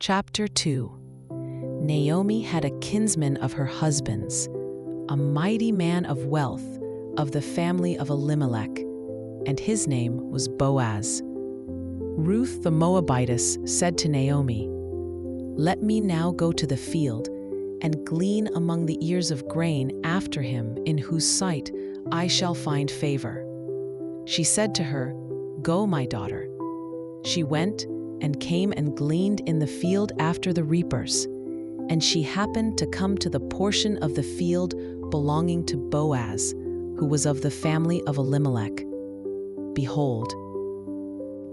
Chapter 2. Naomi had a kinsman of her husband's, a mighty man of wealth, of the family of Elimelech, and his name was Boaz. Ruth the Moabitess said to Naomi, "Let me now go to the field and glean among the ears of grain after him in whose sight I shall find favor." She said to her, "Go, my daughter." She went and came and gleaned in the field after the reapers, and she happened to come to the portion of the field belonging to Boaz, who was of the family of Elimelech. Behold,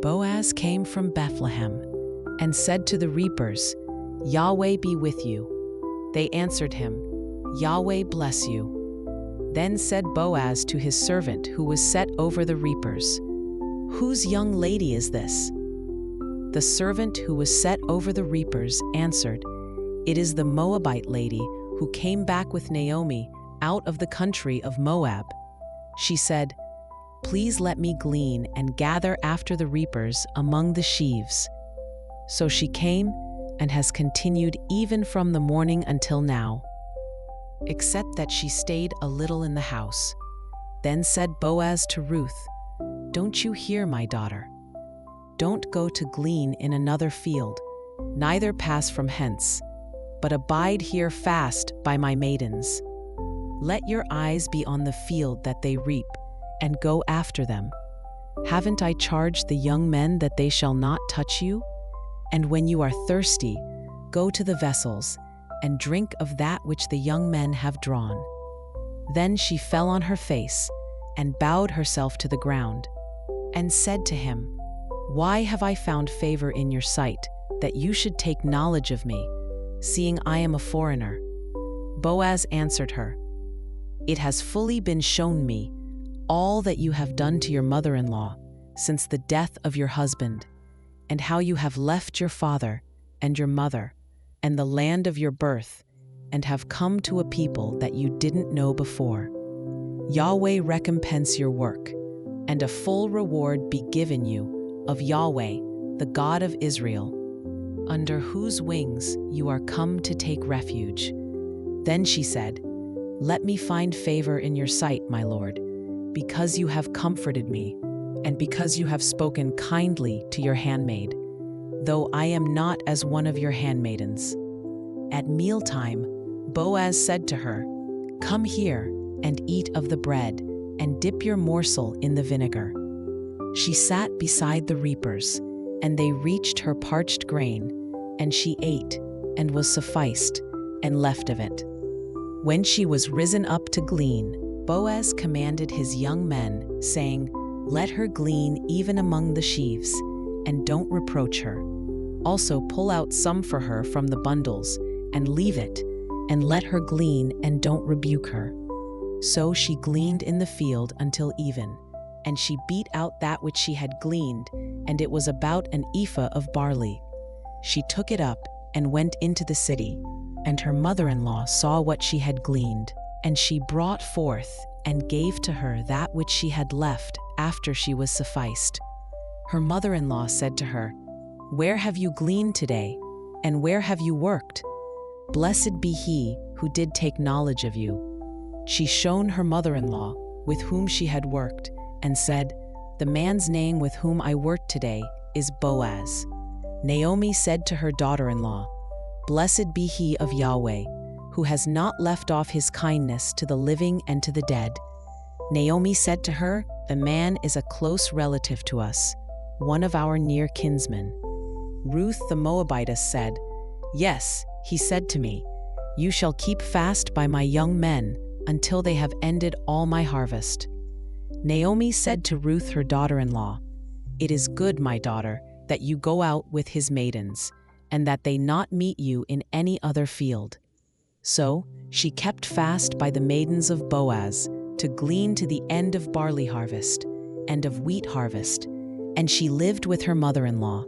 Boaz came from Bethlehem and said to the reapers, "Yahweh be with you." They answered him, "Yahweh bless you." Then said Boaz to his servant who was set over the reapers, "Whose young lady is this?" The servant who was set over the reapers answered, "It is the Moabite lady who came back with Naomi out of the country of Moab." She said, "Please let me glean and gather after the reapers among the sheaves." So she came and has continued even from the morning until now, except that she stayed a little in the house. Then said Boaz to Ruth, "Don't you hear, my daughter? Don't go to glean in another field, neither pass from hence, but abide here fast by my maidens. Let your eyes be on the field that they reap, and go after them. Haven't I charged the young men that they shall not touch you? And when you are thirsty, go to the vessels, and drink of that which the young men have drawn." Then she fell on her face, and bowed herself to the ground, and said to him, "Why have I found favor in your sight, that you should take knowledge of me, seeing I am a foreigner?" Boaz answered her, "It has fully been shown me all that you have done to your mother-in-law since the death of your husband, and how you have left your father and your mother and the land of your birth, and have come to a people that you didn't know before. Yahweh recompense your work, and a full reward be given you of Yahweh, the God of Israel, under whose wings you are come to take refuge." Then she said, "Let me find favor in your sight, my lord, because you have comforted me, and because you have spoken kindly to your handmaid, though I am not as one of your handmaidens." At mealtime, Boaz said to her, "Come here and eat of the bread, and dip your morsel in the vinegar." She sat beside the reapers, and they reached her parched grain, and she ate, and was sufficed, and left of it. When she was risen up to glean, Boaz commanded his young men, saying, "Let her glean even among the sheaves, and don't reproach her. Also pull out some for her from the bundles, and leave it, and let her glean, and don't rebuke her." So she gleaned in the field until even, and she beat out that which she had gleaned, and it was about an ephah of barley. She took it up and went into the city, and her mother-in-law saw what she had gleaned, and she brought forth and gave to her that which she had left after she was sufficed. Her mother-in-law said to her, "Where have you gleaned today, and where have you worked? Blessed be he who did take knowledge of you." She shown her mother-in-law with whom she had worked, and said, "The man's name with whom I worked today is Boaz." Naomi said to her daughter-in-law, "Blessed be he of Yahweh, who has not left off his kindness to the living and to the dead." Naomi said to her, "The man is a close relative to us, one of our near kinsmen." Ruth the Moabitess said, "Yes, he said to me, 'You shall keep fast by my young men until they have ended all my harvest.'" Naomi said to Ruth her daughter-in-law, "It is good, my daughter, that you go out with his maidens, and that they not meet you in any other field." So she kept fast by the maidens of Boaz to glean to the end of barley harvest and of wheat harvest, and she lived with her mother-in-law.